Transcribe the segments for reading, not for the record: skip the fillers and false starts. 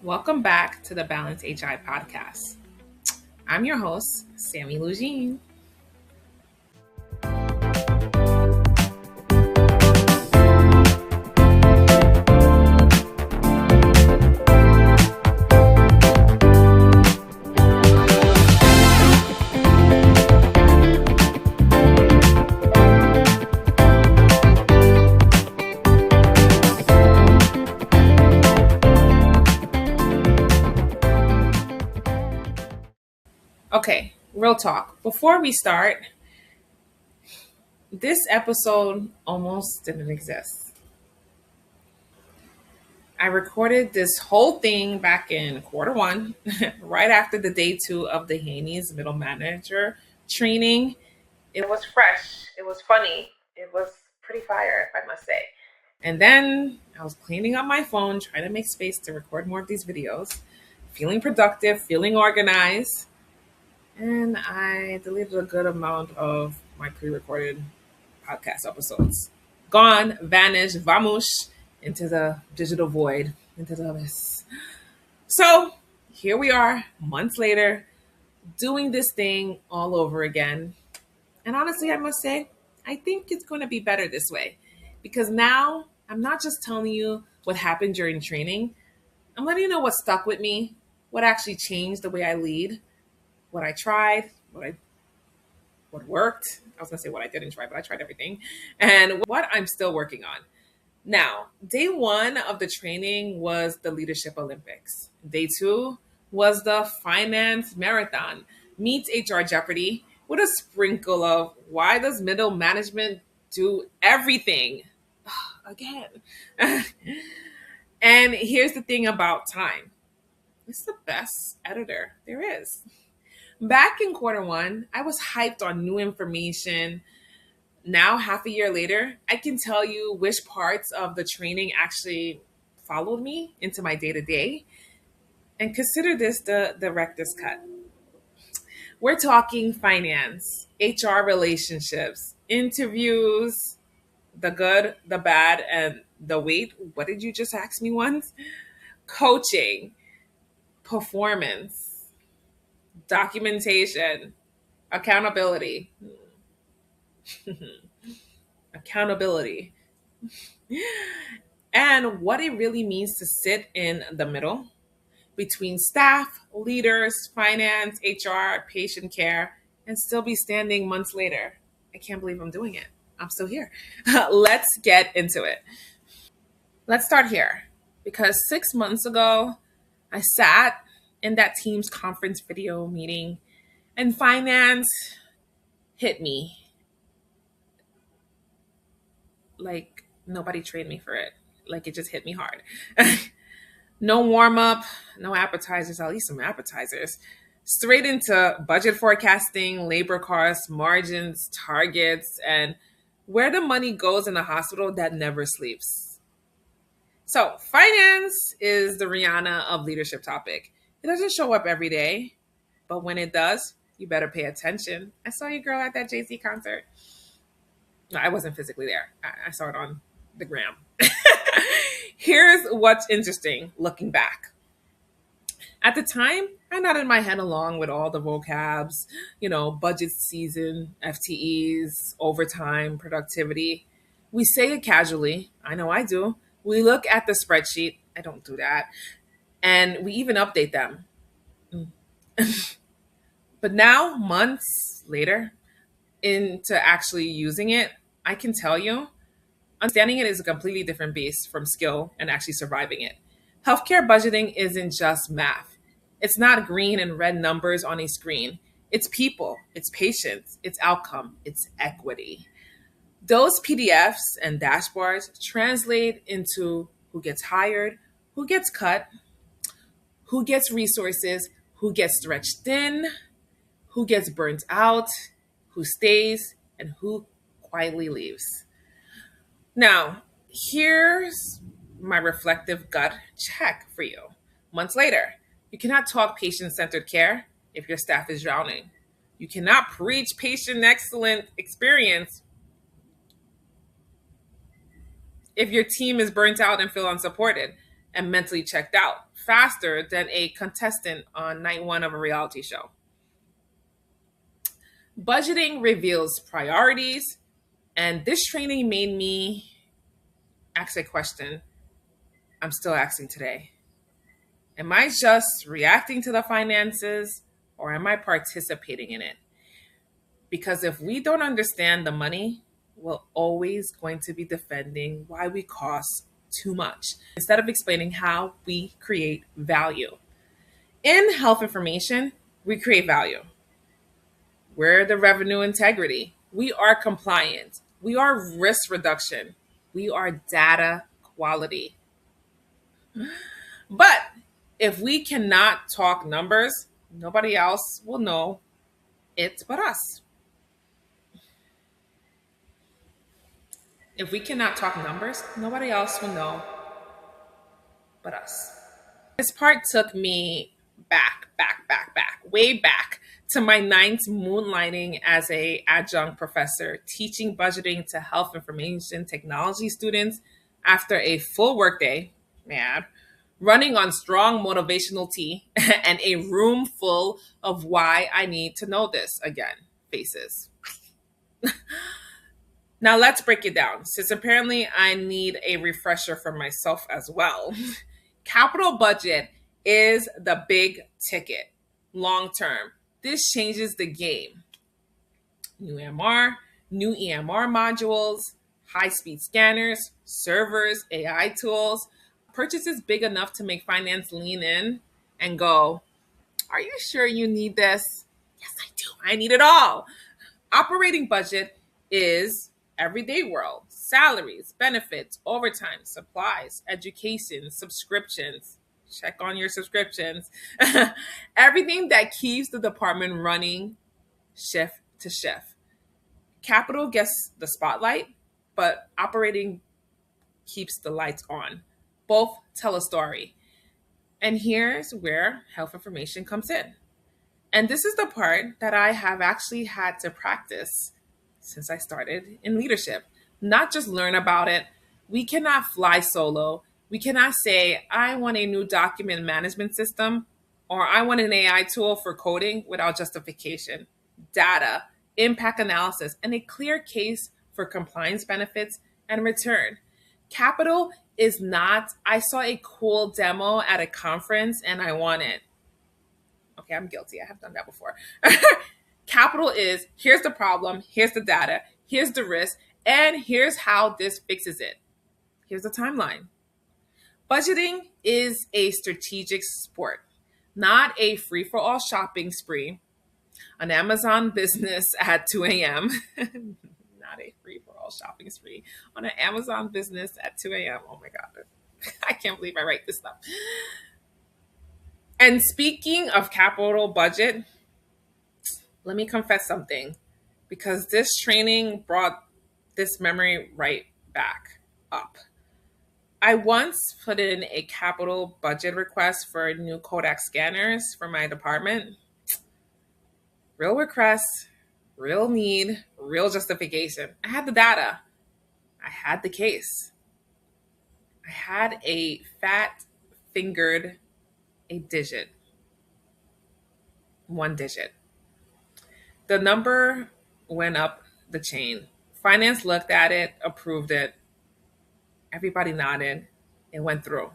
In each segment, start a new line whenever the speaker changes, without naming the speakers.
Welcome back to the Balance HI podcast. I'm your host, Sammy Lugine. Okay, real talk. Before we start, this episode almost didn't exist. I recorded this whole thing back in quarter one, right after the day 2 of the Haney's middle manager training. It was fresh. It was funny. It was pretty fire, if I must say. And then I was cleaning up my phone, trying to make space to record more of these videos, feeling productive, feeling organized. And I deleted a good amount of my pre-recorded podcast episodes. Gone, vanished, vamoose into the digital void, into the abyss. So here we are, months later, doing this thing all over again. And honestly, I must say, I think it's going to be better this way because now I'm not just telling you what happened during training. I'm letting you know what stuck with me, what actually changed the way I lead, what I tried, what worked. I was going to say what I didn't try, but I tried everything, and what I'm still working on. Now, day 1 of the training was the Leadership Olympics. Day 2 was the Finance Marathon meets HR Jeopardy with a sprinkle of why does middle management do everything? Again. And here's the thing about time. It's the best editor there is. Back in quarter 1, I was hyped on new information. Now, half a year later, I can tell you which parts of the training actually followed me into my day to day. And consider this the director's cut. We're talking finance, HR relationships, interviews, the good, the bad, and the wait. What did you just ask me once? Coaching, performance, documentation, accountability. Accountability. And what it really means to sit in the middle between staff, leaders, finance, HR, patient care, and still be standing months later. I can't believe I'm doing it. I'm still here. Let's get into it. Let's start here because 6 months ago, I sat in that Teams conference video meeting and finance hit me like nobody trained me for it. Like it just hit me hard. No warm up, no appetizers, at least some appetizers. Straight into budget forecasting, labor costs, margins, targets, and where the money goes in a hospital that never sleeps. So, finance is the Rihanna of leadership topic. It doesn't show up every day, but when it does, you better pay attention. I saw you girl at that Jay-Z concert. No, I wasn't physically there. I saw it on the gram. Here's what's interesting looking back. At the time, I nodded my head along with all the vocabs, budget season, FTEs, overtime, productivity. We say it casually. I know I do. We look at the spreadsheet. I don't do that. And we even update them. But now, months later, into actually using it, I can tell you, understanding it is a completely different beast from skill and actually surviving it. Healthcare budgeting isn't just math. It's not green and red numbers on a screen. It's people, it's patients, it's outcome, it's equity. Those PDFs and dashboards translate into who gets hired, who gets cut, who gets resources, who gets stretched thin, who gets burnt out, who stays, and who quietly leaves. Now, here's my reflective gut check for you. Months later, you cannot talk patient-centered care if your staff is drowning. You cannot preach patient excellent experience if your team is burnt out and feel unsupported. and mentally checked out faster than a contestant on night one of a reality show. Budgeting reveals priorities, and this training made me ask a question I'm still asking today. Am I just reacting to the finances or am I participating in it? Because if we don't understand the money, we're always going to be defending why we cost too much instead of explaining how we create value. In health information, we create value. We're the revenue integrity. We are compliant. We are risk reduction. We are data quality. But if we cannot talk numbers, nobody else will know it but us. If we cannot talk numbers, nobody else will know but us. This part took me way back to my ninth moonlighting as a adjunct professor, teaching budgeting to health information technology students after a full workday, mad, running on strong motivational tea, and a room full of why I need to know this again faces. Now let's break it down, since apparently I need a refresher for myself as well. Capital budget is the big ticket, long term. This changes the game. New EMR modules, high-speed scanners, servers, AI tools. Purchases big enough to make finance lean in and go, are you sure you need this? Yes, I do. I need it all. Operating budget is everyday world, salaries, benefits, overtime, supplies, education, subscriptions. Check on your subscriptions. Everything that keeps the department running shift to shift. Capital gets the spotlight, but operating keeps the lights on. Both tell a story. And here's where health information comes in. And this is the part that I have actually had to practice since I started in leadership. Not just learn about it. We cannot fly solo. We cannot say, I want a new document management system or I want an AI tool for coding without justification, data, impact analysis, and a clear case for compliance benefits and return. Capital is not, I saw a cool demo at a conference and I want it. Okay, I'm guilty. I have done that before. Capital is, here's the problem, here's the data, here's the risk, and here's how this fixes it. Here's the timeline. Budgeting is a strategic sport, not a free-for-all shopping spree on Amazon Business at 2 a.m. Not a free-for-all shopping spree on an Amazon Business at 2 a.m. Oh my God. I can't believe I write this stuff. And speaking of capital budget, let me confess something, because this training brought this memory right back up. I once put in a capital budget request for new Kodak scanners for my department. Real request, real need, real justification. I had the data. I had the case. I had a fat fingered a digit. One digit. The number went up the chain. Finance looked at it, approved it. Everybody nodded. It went through.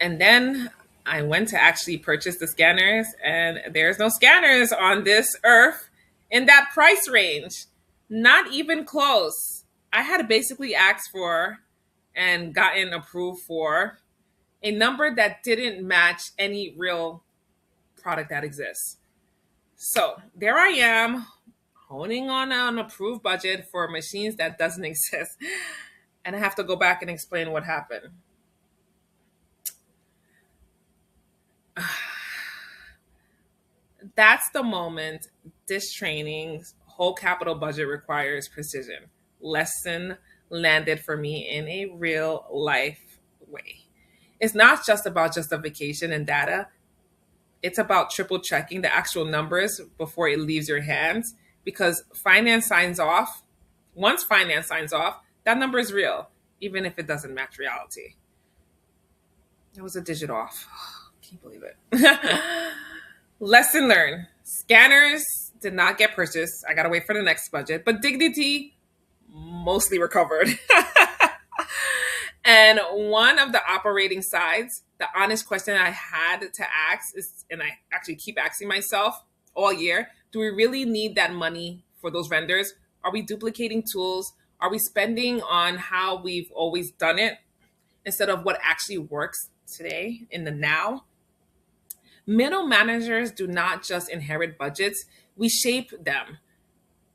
And then I went to actually purchase the scanners, and there's no scanners on this earth in that price range. Not even close. I had to basically ask for and gotten approved for a number that didn't match any real product that exists. So there I am, honing on an approved budget for machines that doesn't exist. And I have to go back and explain what happened. That's the moment this training's whole capital budget requires precision. Lesson landed for me in a real life way. It's not just about justification and data. It's about triple checking the actual numbers before it leaves your hands, because finance signs off. Once finance signs off, that number is real. even if it doesn't match reality. That was a digit off. Can't believe it. Lesson learned. Scanners did not get purchased. I gotta wait for the next budget, but dignity mostly recovered. And one of the operating sides, the honest question I had to ask is, and I actually keep asking myself all year, do we really need that money for those vendors? Are we duplicating tools? Are we spending on how we've always done it instead of what actually works today in the now? Middle managers do not just inherit budgets, we shape them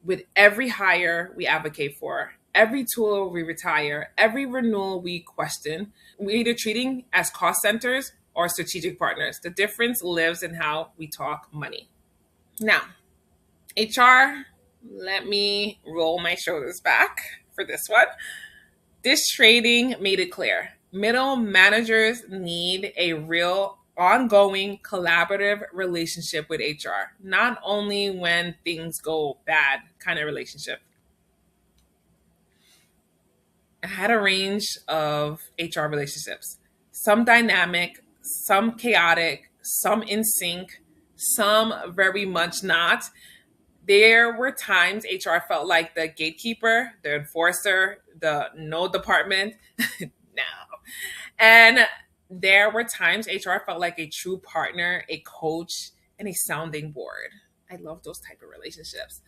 with every hire we advocate for, every tool we retire, every renewal we question. We're either treating as cost centers or strategic partners. The difference lives in how we talk money. Now, HR, let me roll my shoulders back for this one. This training made it clear. Middle managers need a real ongoing collaborative relationship with HR, not only when things go bad kind of relationship. I had a range of HR relationships, some dynamic, some chaotic, some in sync, some very much not. There were times HR felt like the gatekeeper, the enforcer, the no department. No. And there were times HR felt like a true partner, a coach, and a sounding board. I love those type of relationships.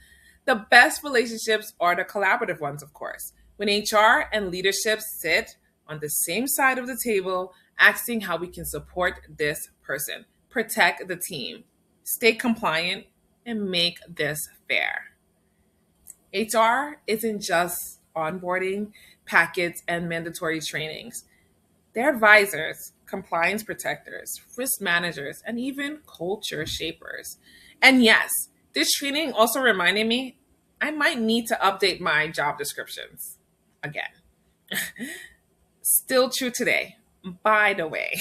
The best relationships are the collaborative ones, of course. When HR and leadership sit on the same side of the table, asking how we can support this person, protect the team, stay compliant, and make this fair. HR isn't just onboarding, packets, and mandatory trainings. They're advisors, compliance protectors, risk managers, and even culture shapers. And yes, this training also reminded me I might need to update my job descriptions again. Still true today, by the way.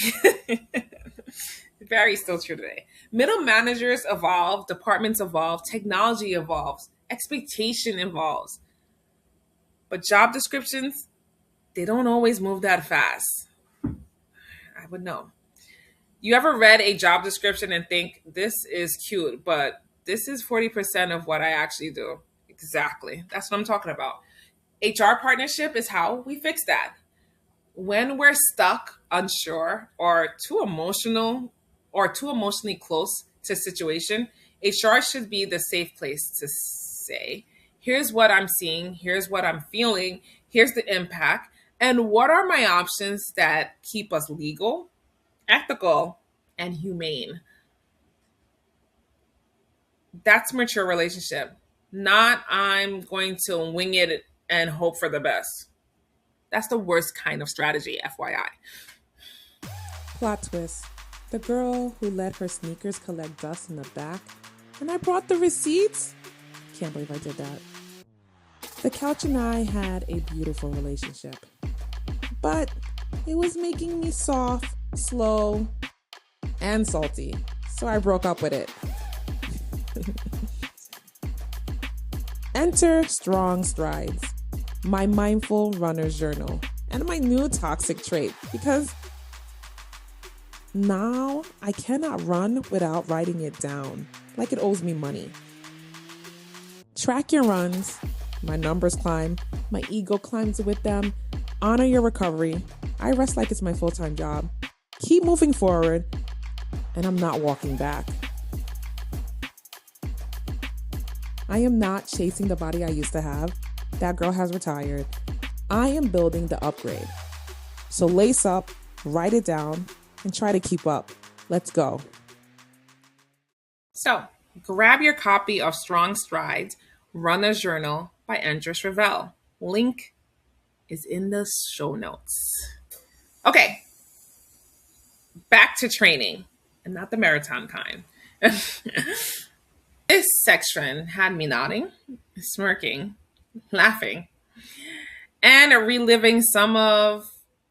Very still true today. Middle managers evolve, departments evolve, technology evolves, expectation evolves. But job descriptions, they don't always move that fast. I would know. You ever read a job description and think, this is cute, but this is 40% of what I actually do? Exactly. That's what I'm talking about. HR partnership is how we fix that. When we're stuck, unsure, or too emotional or too emotionally close to a situation, HR should be the safe place to say, here's what I'm seeing, here's what I'm feeling, here's the impact, and what are my options that keep us legal, ethical, and humane. That's mature relationship. Not I'm going to wing it and hope for the best. That's the worst kind of strategy, FYI.
Plot twist. The girl who let her sneakers collect dust in the back, and I brought the receipts? Can't believe I did that. The couch and I had a beautiful relationship, but it was making me soft, slow, and salty, so I broke up with it. Enter Strong Strides, my mindful runner's journal, and my new toxic trait, because now I cannot run without writing it down, like it owes me money. Track your runs, my numbers climb, my ego climbs with them. Honor your recovery. I rest like it's my full-time job. Keep moving forward, and I'm not walking back. I am not chasing the body I used to have. That girl has retired. I am building the upgrade. So lace up, write it down, and try to keep up. Let's go.
So grab your copy of Strong Strides, Runner's Journal by Andres Ravel. Link is in the show notes. Okay, back to training, and not the marathon kind. This section had me nodding, smirking, laughing, and reliving some of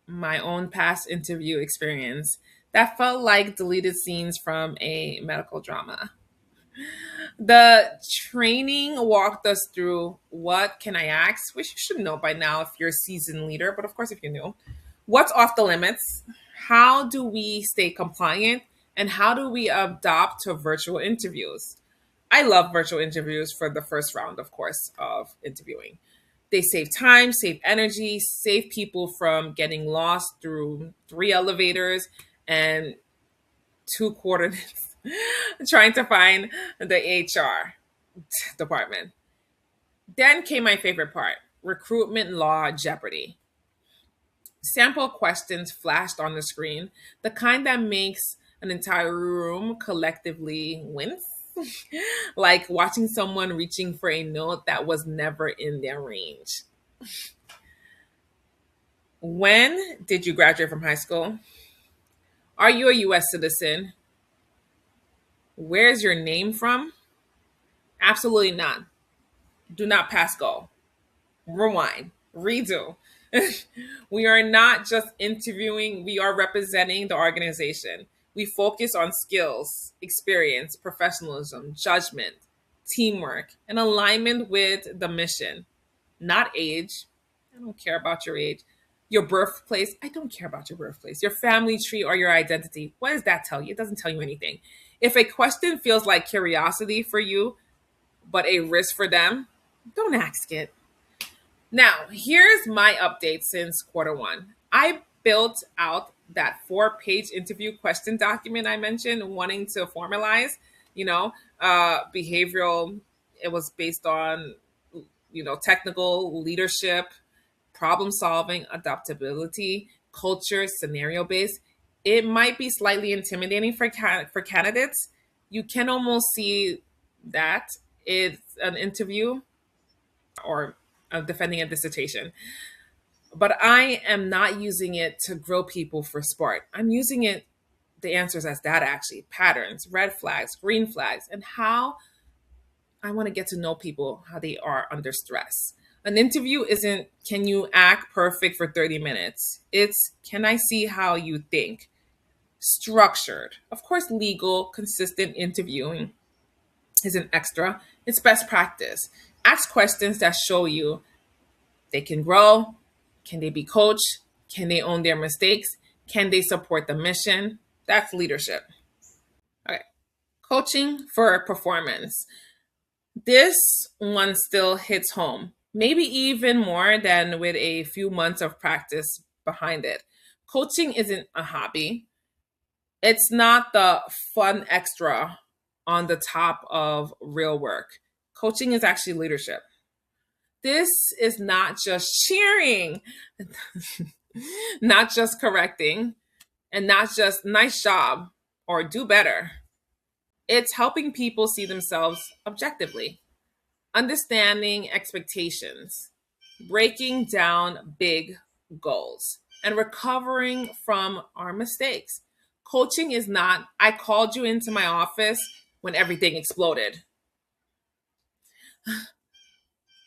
my own past interview experience that felt like deleted scenes from a medical drama. The training walked us through what can I ask, which you should know by now if you're a seasoned leader, but of course, if you're new, what's off the limits? How do we stay compliant? And how do we adopt to virtual interviews? I love virtual interviews for the first round, of course, of interviewing. They save time, save energy, save people from getting lost through three elevators and two coordinates trying to find the HR department. Then came my favorite part, recruitment law Jeopardy. Sample questions flashed on the screen, the kind that makes an entire room collectively wince, like watching someone reaching for a note that was never in their range. When did you graduate from high school? Are you a US citizen? Where's your name from? Absolutely not. Do not pass go. Rewind. Redo. We are not just interviewing, we are representing the organization. We focus on skills, experience, professionalism, judgment, teamwork, and alignment with the mission, not age. I don't care about your age. Your birthplace. I don't care about your birthplace. Your family tree or your identity. What does that tell you? It doesn't tell you anything. If a question feels like curiosity for you, but a risk for them, don't ask it. Now, here's my update since quarter one. I built out that 4-page interview question document I mentioned, wanting to formalize, behavioral. It was based on, technical leadership, problem solving, adaptability, culture, scenario based. It might be slightly intimidating for candidates. You can almost see that it's an interview or defending a dissertation. But I am not using it to grow people for sport. I'm using it, the answers as data actually, patterns, red flags, green flags, and how I want to get to know people, how they are under stress. An interview isn't, can you act perfect for 30 minutes? It's, can I see how you think? Structured. Of course, legal, consistent interviewing is an extra. It's best practice. Ask questions that show you they can grow. Can they be coached? Can they own their mistakes? Can they support the mission? That's leadership. Okay. Coaching for performance. This one still hits home, maybe even more than with a few months of practice behind it. Coaching isn't a hobby. It's not the fun extra on the top of real work. Coaching is actually leadership. This is not just cheering, not just correcting, and not just nice job or do better. It's helping people see themselves objectively, understanding expectations, breaking down big goals, and recovering from our mistakes. Coaching is not, I called you into my office when everything exploded.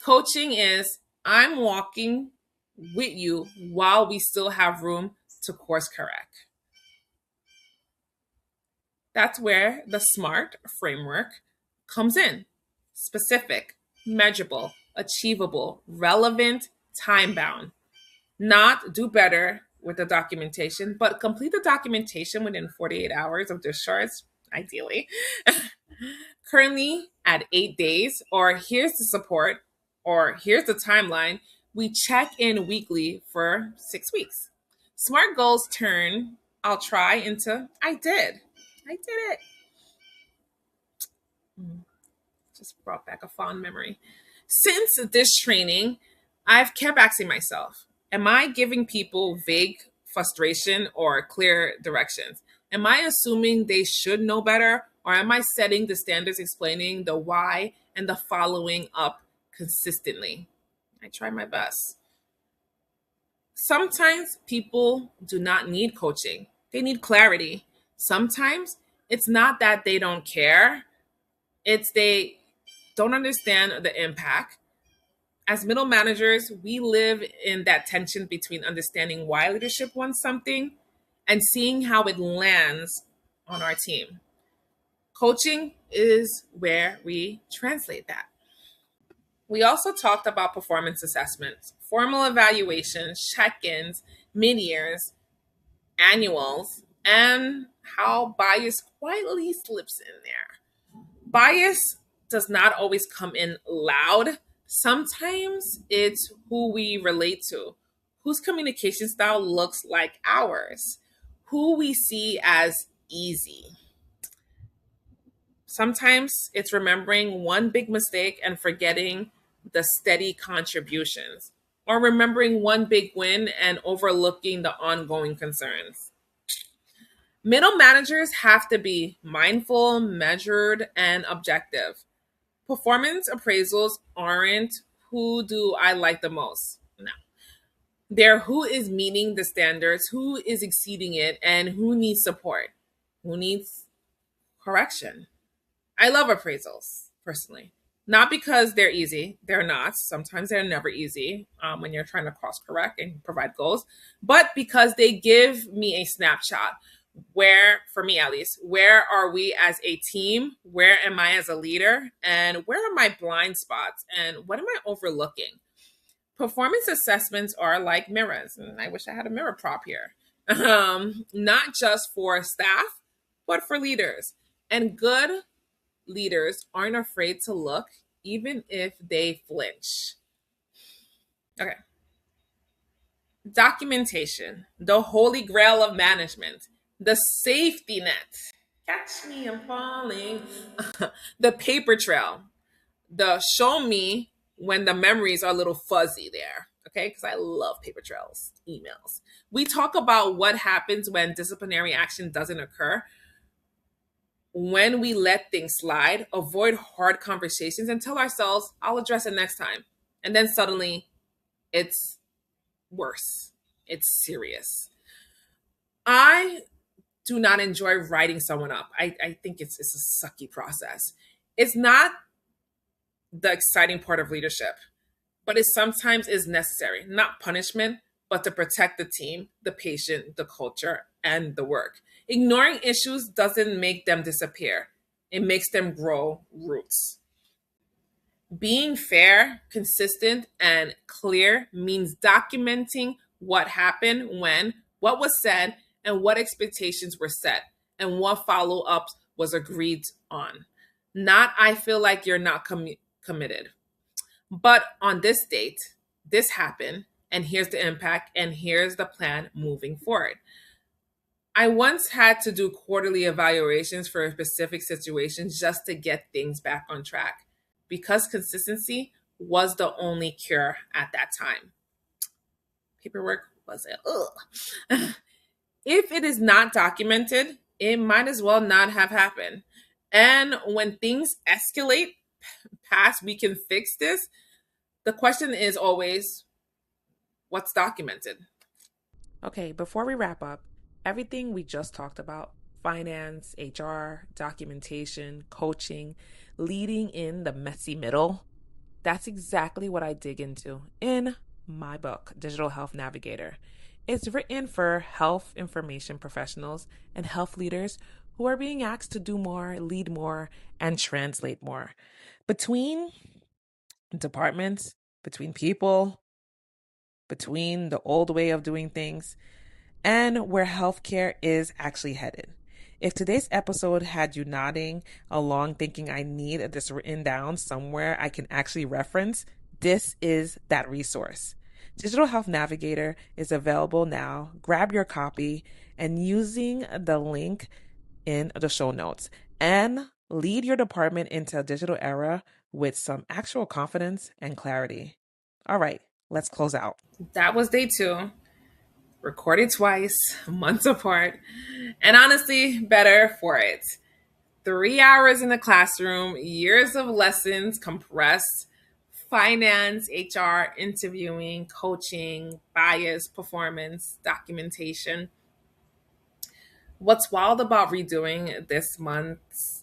Coaching is, I'm walking with you while we still have room to course correct. That's where the SMART framework comes in. Specific, measurable, achievable, relevant, time bound. Not do better with the documentation, but complete the documentation within 48 hours of discharge, ideally. Currently at 8 days, or here's the support, or here's the timeline. We check in weekly for 6 weeks. SMART goals turn I'll try into I did. I did it. Just brought back a fond memory. Since this training, I've kept asking myself, am I giving people vague frustration or clear directions? Am I assuming they should know better? Or am I setting the standards, explaining the why and the following up consistently? I try my best. Sometimes people do not need coaching, they need clarity. Sometimes it's not that they don't care, it's they don't understand the impact. As middle managers, we live in that tension between understanding why leadership wants something and seeing how it lands on our team. Coaching is where we translate that. We also talked about performance assessments, formal evaluations, check ins, mid years, annuals, and how bias quietly slips in there. Bias does not always come in loud. Sometimes it's who we relate to, whose communication style looks like ours, who we see as easy. Sometimes it's remembering one big mistake and forgetting the steady contributions, or remembering one big win and overlooking the ongoing concerns. Middle managers have to be mindful, measured, and objective. Performance appraisals aren't who do I like the most. No. They're who is meeting the standards, who is exceeding it, and who needs support, who needs correction. I love appraisals personally. Not because they're easy, they're not. Sometimes they're never easy when you're trying to course correct and provide goals, but because they give me a snapshot where, for me at least, where are we as a team? Where am I as a leader? And where are my blind spots? And what am I overlooking? Performance assessments are like mirrors, and I wish I had a mirror prop here. Not just for staff, but for leaders. And good leaders aren't afraid to look, even if they flinch. Okay. Documentation, the holy grail of management, the safety net. Catch me, I'm falling. The paper trail, the show me when the memories are a little fuzzy there. Okay, because I love paper trails, emails. We talk about what happens when disciplinary action doesn't occur, when we let things slide, avoid hard conversations, and tell ourselves, I'll address it next time. And then suddenly it's worse. It's serious. I do not enjoy writing someone up. I think it's a sucky process. It's not the exciting part of leadership, but it sometimes is necessary, not punishment, but to protect the team, the patient, the culture, and the work. Ignoring issues doesn't make them disappear. It makes them grow roots. Being fair, consistent, and clear means documenting what happened when, what was said, and what expectations were set, and what follow ups was agreed on. Not, I feel like you're not committed. But on this date, this happened, and here's the impact, and here's the plan moving forward. I once had to do quarterly evaluations for specific situations just to get things back on track because consistency was the only cure at that time. Paperwork was it? Ugh. If it is not documented, it might as well not have happened. And when things escalate past, we can fix this. The question is always, what's documented?
Okay, before we wrap up, everything we just talked about, finance, HR, documentation, coaching, leading in the messy middle, that's exactly what I dig into in my book, Digital Health Navigator. It's written for health information professionals and health leaders who are being asked to do more, lead more, and translate more. Between departments, between people, between the old way of doing things, and where healthcare is actually headed. If today's episode had you nodding along thinking I need this written down somewhere I can actually reference, this is that resource. Digital Health Navigator is available now. Grab your copy and using the link in the show notes and lead your department into a digital era with some actual confidence and clarity. All right, let's close out.
That was day 2. Recorded twice, months apart, and honestly, better for it. 3 hours in the classroom, years of lessons compressed, finance, HR, interviewing, coaching, bias, performance, documentation. What's wild about redoing this months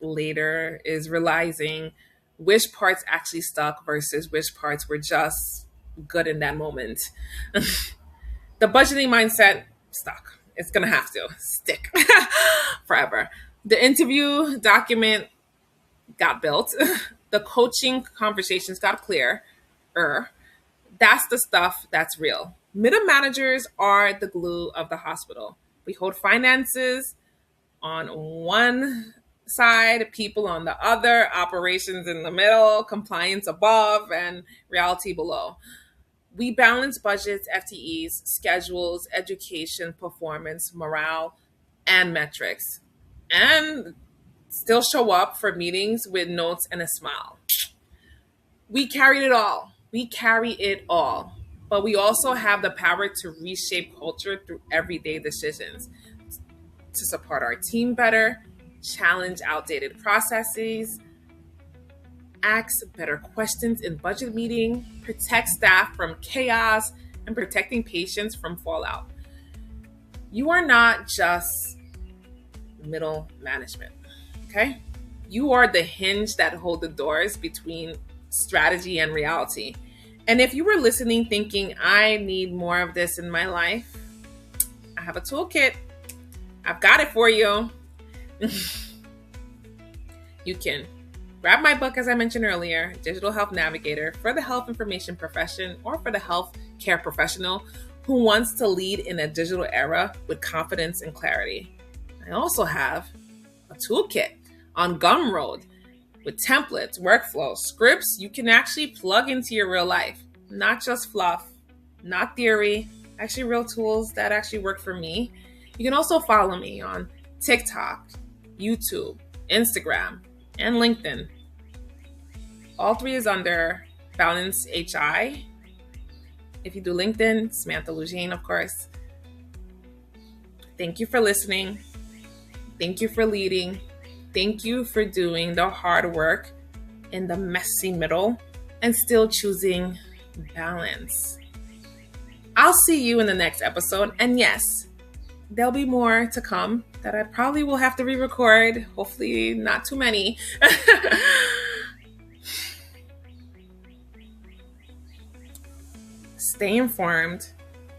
later is realizing which parts actually stuck versus which parts were just good in that moment. The budgeting mindset stuck. It's going to have to stick forever. The interview document got built. The coaching conversations got clear. That's the stuff that's real. Middle managers are the glue of the hospital. We hold finances on one side, people on the other, operations in the middle, compliance above, and reality below. We balance budgets, FTEs, schedules, education, performance, morale, and metrics, and still show up for meetings with notes and a smile. We carried it all. We carry it all. But we also have the power to reshape culture through everyday decisions, to support our team better, challenge outdated processes, ask better questions in budget meeting, protect staff from chaos, and protecting patients from fallout. You are not just middle management, okay? You are the hinge that hold the doors between strategy and reality. And if you were listening thinking, I need more of this in my life, I have a toolkit. I've got it for you. You can grab my book, as I mentioned earlier, Digital Health Navigator, for the health information profession or for the health care professional who wants to lead in a digital era with confidence and clarity. I also have a toolkit on Gumroad with templates, workflows, scripts you can actually plug into your real life. Not just fluff, not theory, actually real tools that actually work for me. You can also follow me on TikTok, YouTube, Instagram, and LinkedIn. All three is under Balance HI. If you do LinkedIn, Samantha Lugine, of course. Thank you for listening. Thank you for leading. Thank you for doing the hard work in the messy middle and still choosing balance. I'll see you in the next episode. And yes, there'll be more to come that I probably will have to re-record. Hopefully not too many. Stay informed,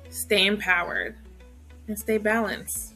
stay empowered, and stay balanced.